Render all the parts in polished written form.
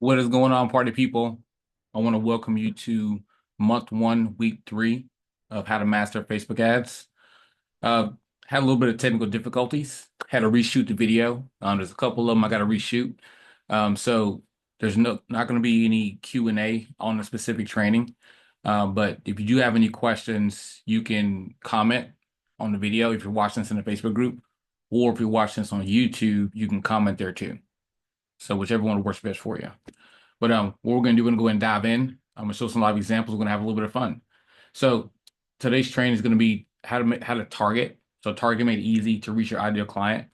What is going on, party people? I want to welcome you to month one, week three of how to master Facebook ads. Uh, had a little bit of technical difficulties. Had to reshoot the video. There's a couple of them I got to reshoot. So there's not going to be any Q&A on the specific training. But if you do have any questions, you can comment on the video if you're watching this in the Facebook group, or if you're watching this on YouTube, you can comment there too. So whichever one works best for you. But what we're gonna do, we're gonna go ahead and dive in. I'm gonna show some live examples. We're gonna have a little bit of fun. So today's training is gonna be how to target. So target made easy to reach your ideal client.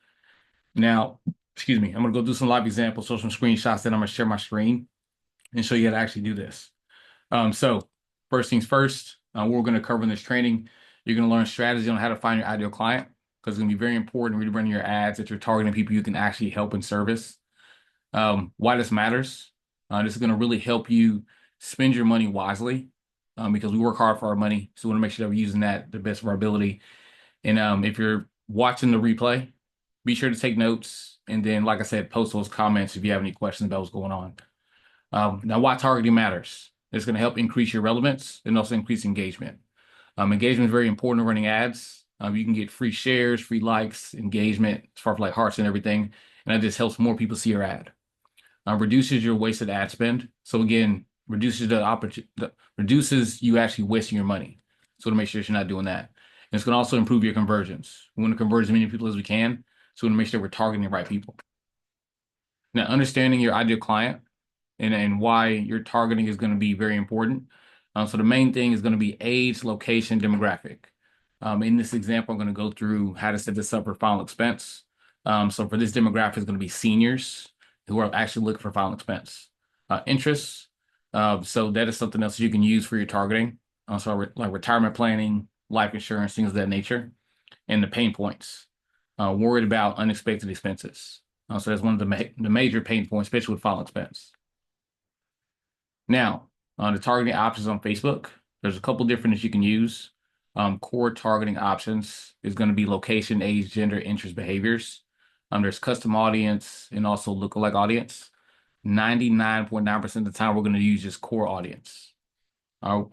Now, excuse me, I'm gonna go do some live examples, show some screenshots, then I'm gonna share my screen and show you how to actually do this. So first things first, what we're gonna cover in this training, you're gonna learn strategy on how to find your ideal client because it's gonna be very important when you're running your ads that you're targeting people you can actually help and service. Why this matters. This is going to really help you spend your money wisely because we work hard for our money. So we want to make sure that we're using that the best of our ability. And if you're watching the replay, be sure to take notes. And then, like I said, post those comments if you have any questions about what's going on. Now, why targeting matters. It's going to help increase your relevance and also increase engagement. Engagement is very important in running ads. You can get free shares, free likes, engagement, as far as like hearts and everything. And that just helps more people see your ad. Reduces your wasted ad spend. So again, reduces you actually wasting your money. So to make sure you're not doing that. And it's going to also improve your conversions. We want to convert as many people as we can. So we want to make sure we're targeting the right people. Now, understanding your ideal client and why your targeting is going to be very important. So the main thing is going to be age, location, demographic. In this example, I'm going to go through how to set this up for final expense. So for this demographic, it's going to be seniors who are actually looking for final expense. Interests. So that is something else you can use for your targeting. Like retirement planning, life insurance, things of that nature. And the pain points. Worried about unexpected expenses. So that's one of the major pain points, especially with final expense. Now, the targeting options on Facebook, there's a couple different that you can use. Core targeting options is going to be location, age, gender, interest, behaviors. There's custom audience and also lookalike audience. 99.9% of the time, we're going to use just core audience. We're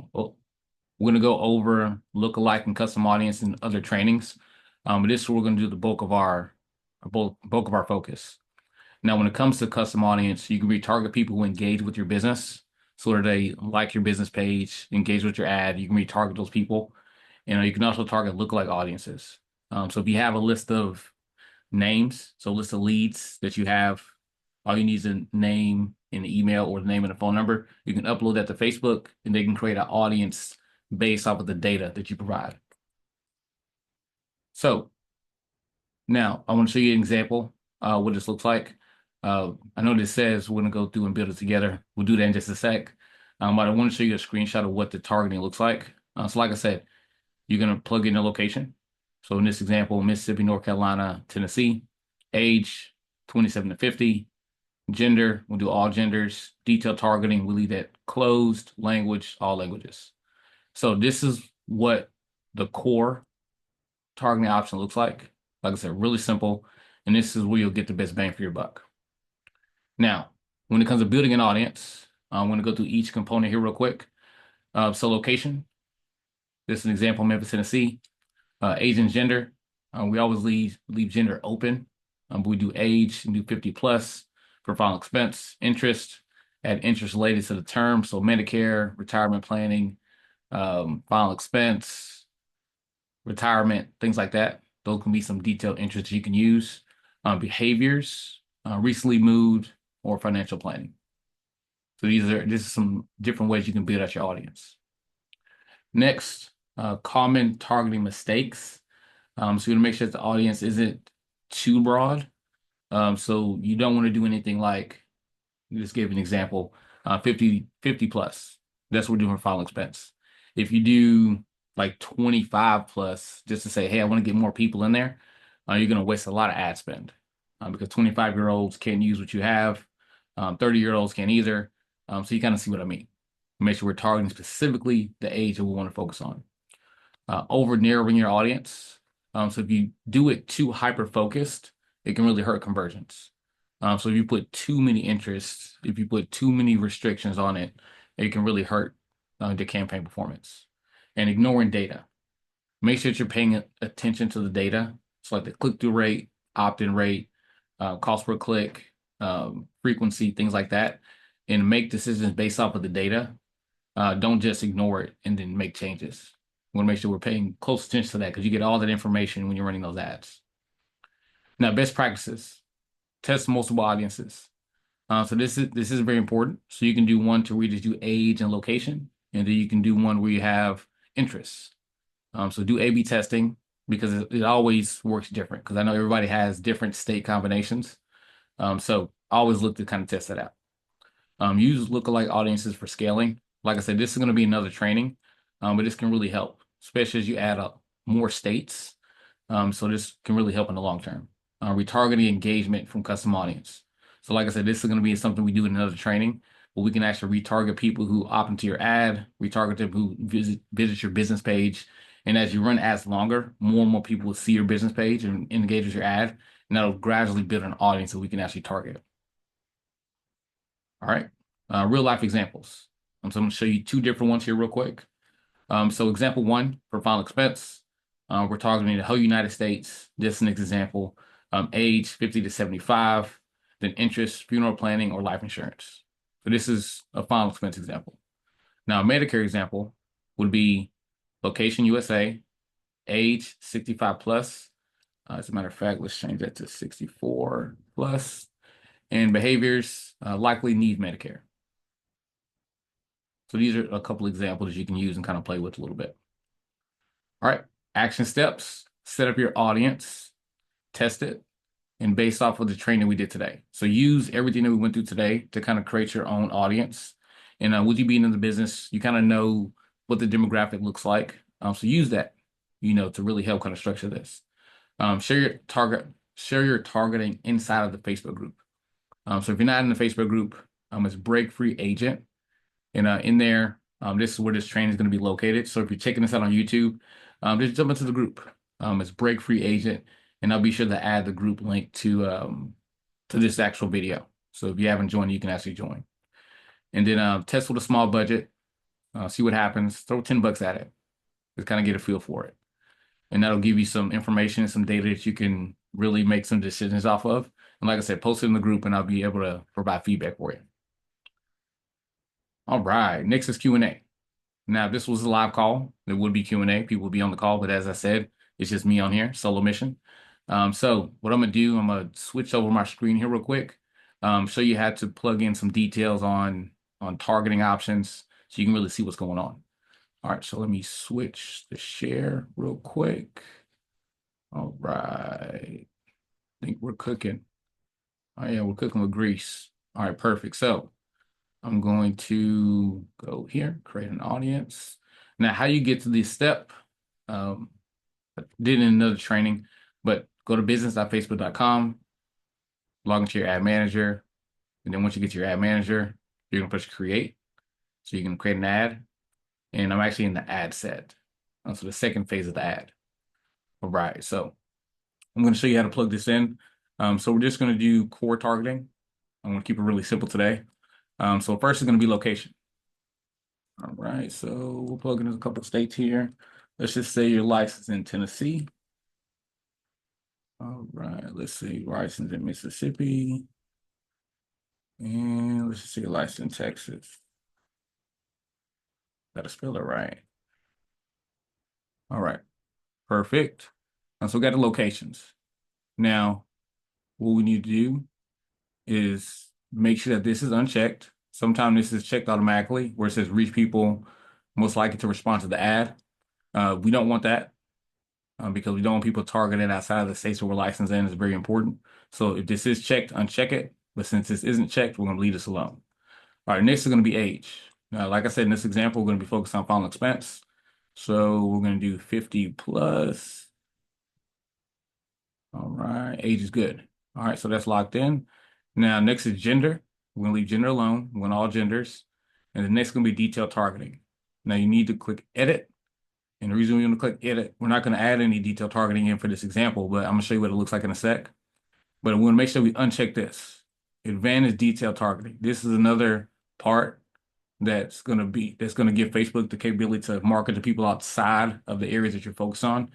going to go over lookalike and custom audience and other trainings. But this is where we're going to do the bulk of our focus. Now, when it comes to custom audience, you can retarget people who engage with your business. So that they like your business page, engage with your ad, you can retarget those people. You can also target lookalike audiences. So if you have a list of names, so a list of leads that you have, all you need is a name and an email or the name and a phone number. You can upload that to Facebook and they can create an audience based off of the data that you provide. So now I want to show you an example what this looks like. I know this says we're going to go through and build it together. We'll do that in just a sec. But I want to show you a screenshot of what the targeting looks like. So like I said, you're going to plug in a location. So in this example, Mississippi, North Carolina, Tennessee. Age, 27 to 50. Gender, we'll do all genders. Detailed targeting, we'll leave that closed. Language, all languages. So this is what the core targeting option looks like. Like I said, really simple. And this is where you'll get the best bang for your buck. Now, when it comes to building an audience, I'm going to go through each component here real quick. So location, this is an example, Memphis, Tennessee. Age and gender, we always leave gender open. But we do age and do 50 plus for final expense. Interest, add interest related to the term. So Medicare, retirement planning, final expense, retirement, things like that. Those can be some detailed interests you can use. Behaviors, recently moved, or financial planning. So this is some different ways you can build out your audience. Next, common targeting mistakes. So you want to make sure that the audience isn't too broad. So you don't want to do anything like, just give an example, 50 plus. That's what we're doing for final expense. If you do like 25 plus, just to say, hey, I want to get more people in there, you're going to waste a lot of ad spend because 25-year-olds can't use what you have. 30-year-olds can't either. So you kind of see what I mean. Make sure we're targeting specifically the age that we want to focus on. Over narrowing your audience. So if you do it too hyper-focused, it can really hurt conversions. So if you put too many interests, if you put too many restrictions on it, it can really hurt the campaign performance. And ignoring data. Make sure that you're paying attention to the data. So like the click-through rate, opt-in rate, cost per click, frequency, things like that, and make decisions based off of the data. Don't just ignore it and then make changes. We want to make sure we're paying close attention to that because you get all that information when you're running those ads. Now, best practices: test multiple audiences. So this is very important. So you can do one to where you just do age and location, and then you can do one where you have interests. So do A/B testing because it always works different. Because I know everybody has different state combinations. So always look to kind of test that out. Use lookalike audiences for scaling. Like I said, this is going to be another training, but this can really help, especially as you add up more states. So this can really help in the long term. Retargeting engagement from custom audience. So like I said, this is going to be something we do in another training, where we can actually retarget people who opt into your ad, retarget them who visit your business page. And as you run ads longer, more and more people will see your business page and engage with your ad, and that'll gradually build an audience that we can actually target. All right. Real life examples. So I'm going to show you two different ones here real quick. So example one for final expense, we're targeting the whole United States. This is an example. Age 50 to 75, then interest, funeral planning, or life insurance. So this is a final expense example. Now, a Medicare example would be location USA, age 65 plus. As a matter of fact, let's change that to 64 plus. And behaviors likely need Medicare. So these are a couple examples you can use and kind of play with a little bit. All right, action steps: set up your audience, test it, and based off of the training we did today. So use everything that we went through today to kind of create your own audience. And with you being in the business, you kind of know what the demographic looks like. So use that, to really help kind of structure this. Share your targeting inside of the Facebook group. So if you're not in the Facebook group, it's Break Free Agent. And in there, this is where this training is going to be located. So if you're checking this out on YouTube, just jump into the group. It's Break Free Agent, and I'll be sure to add the group link to this actual video. So if you haven't joined, you can actually join. And then test with a small budget, see what happens. Throw $10 at it, just kind of get a feel for it, and that'll give you some information and some data that you can really make some decisions off of. And like I said, post it in the group, and I'll be able to provide feedback for you. All right, next is Q&A. Now, if this was a live call, there would be Q&A. People would be on the call, but as I said, it's just me on here, solo mission. So what I'm gonna do, I'm gonna switch over my screen here real quick, show you how to plug in some details on targeting options so you can really see what's going on. All right, so let me switch the share real quick. All right, I think we're cooking. Oh yeah, we're cooking with grease. All right, perfect. So I'm going to go here, create an audience. Now, how you get to this step, I did in another training, but go to business.facebook.com, log into your ad manager, and then once you get to your ad manager, you're gonna push create. So you can create an ad, and I'm actually in the ad set. So the second phase of the ad. All right, so I'm gonna show you how to plug this in. So we're just gonna do core targeting. I'm gonna keep it really simple today. So first is gonna be location. All right, so we'll plug in a couple of states here. Let's just say you're licensed in Tennessee. All right, let's say you're licensed in Mississippi. And let's just say you're licensed in Texas. Gotta spell it right. All right, perfect. So we got the locations. Now, what we need to do is make sure that this is unchecked. Sometimes this is checked automatically where it says reach people most likely to respond to the ad. We don't want that because we don't want people targeted outside of the states where we're licensed in. It's very important. So if this is checked, uncheck it. But since this isn't checked, we're going to leave this alone. All right, next is going to be age. Now, like I said, in this example, we're going to be focused on final expense. So we're going to do 50 plus. All right, age is good. All right, so that's locked in. Now, next is gender. We're going to leave gender alone. We're going to all genders. And the next is going to be detailed targeting. Now, you need to click edit. And the reason we're going to click edit, we're not going to add any detailed targeting in for this example, but I'm going to show you what it looks like in a sec. But we want to make sure we uncheck this. advanced detail targeting. This is another part that's gonna give Facebook the capability to market to people outside of the areas that you're focused on.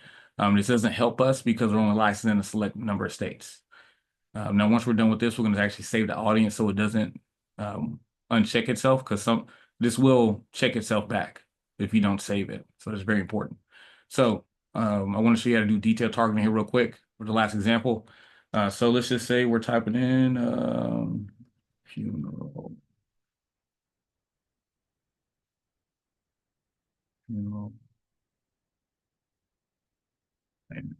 This doesn't help us because we're only licensed in a select number of states. Now, once we're done with this, we're going to actually save the audience so it doesn't um, uncheck itself because this will check itself back if you don't save it. So that's very important. So I want to show you how to do detailed targeting here real quick for the last example. So let's just say we're typing in funeral, funeral, and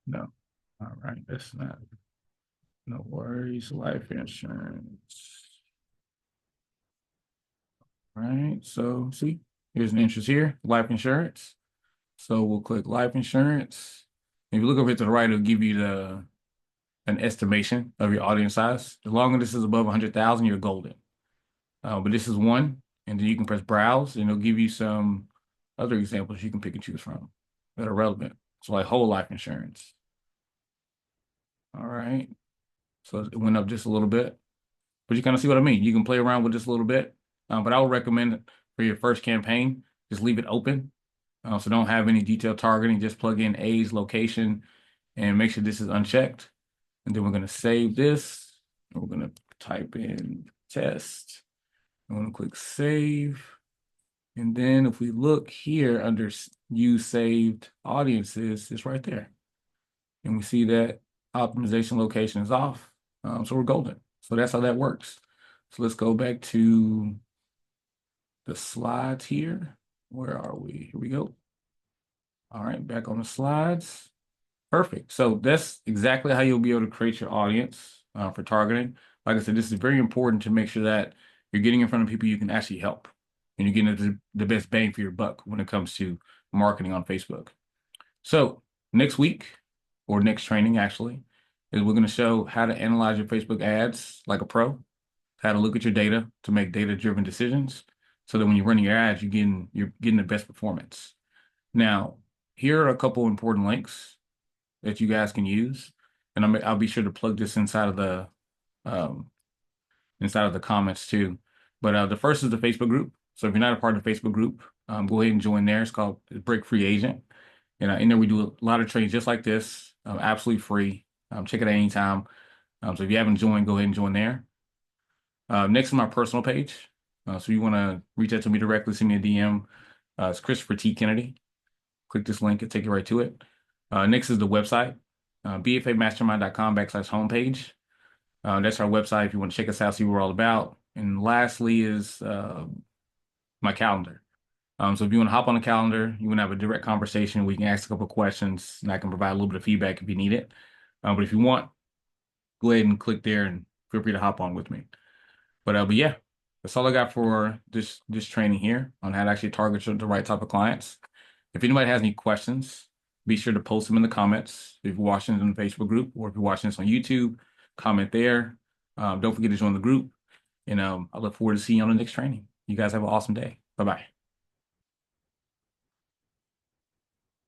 no. All right, that's not, no worries, life insurance. All right, so see, here's an interest here, life insurance. So we'll click life insurance. If you look over here to the right, it'll give you an estimation of your audience size. As long as this is above 100,000, you're golden. But this is one, and then you can press browse, and it'll give you some other examples you can pick and choose from that are relevant. So like whole life insurance. All right. So it went up just a little bit, but you kind of see what I mean. You can play around with this a little bit, but I would recommend for your first campaign, just leave it open. So don't have any detailed targeting, just plug in age, location, and make sure this is unchecked. And then we're going to save this. We're going to type in test. I'm going to click save. And then if we look here under use saved audiences, it's right there. And we see that optimization location is off. So we're golden. So that's how that works. So let's go back to the slides here. Where are we? Here we go. All right, back on the slides. Perfect. So that's exactly how you'll be able to create your audience for targeting. Like I said, this is very important to make sure that you're getting in front of people you can actually help and you're getting the best bang for your buck when it comes to marketing on Facebook. So next week, or next training actually, is we're going to show how to analyze your Facebook ads like a pro, how to look at your data to make data-driven decisions so that when you're running your ads, you're getting the best performance. Now, here are a couple important links that you guys can use, and I'll be sure to plug this um, inside of the comments too. But the first is the Facebook group. So if you're not a part of the Facebook group, go ahead and join there. It's called Break Free Agent, and in there we do a lot of trainings just like this, absolutely free. Check it out anytime. So if you haven't joined, go ahead and join there. Next is my personal page. So you want to reach out to me directly, send me a DM. It's Christopher T. Kennedy. Click this link, it'll take you right to it. Next is the website, bfamastermind.com/homepage. That's our website if you want to check us out, see what we're all about. And lastly is my calendar. So if you want to hop on the calendar, you want to have a direct conversation, we can ask a couple of questions, and I can provide a little bit of feedback if you need it. But if you want, go ahead and click there and feel free to hop on with me. But yeah, that's all I got for this training here on how to actually target the right type of clients. If anybody has any questions, be sure to post them in the comments. If you're watching this on the Facebook group or if you're watching this on YouTube, comment there. Don't forget to join the group. And I look forward to seeing you on the next training. You guys have an awesome day. Bye-bye.